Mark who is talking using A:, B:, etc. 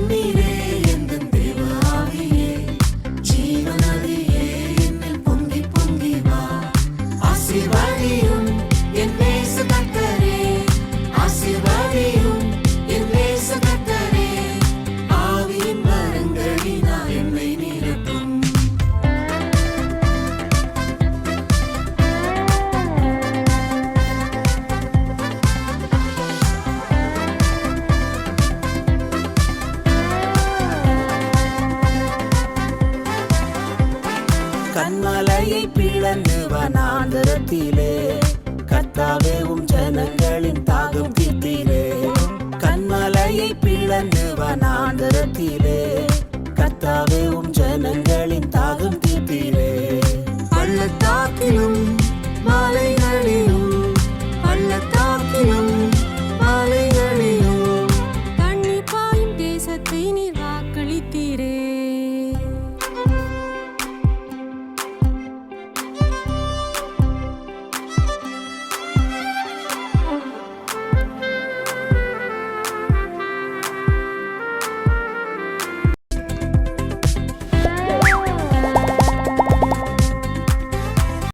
A: தண்ணீரே எந்தன் தேவ ஆவியே, ஜீவநதியே என்னில் பொங்கி பொங்கி வா. ஆசீர்வதியும் என் நேச கர்த்தரே, ஆசீர்வதியும் என் நேச கர்த்தரே, ஆவியின் வரங்களினால் என்னை நிரப்பும்.
B: கண்மலையை பிளந்து வனாந்தரத்திலே கர்த்தாவே உம் ஜனங்களின் தாகம் தீர்த்தீரே. கண்மலையை பிளந்து வனாந்தரத்திலே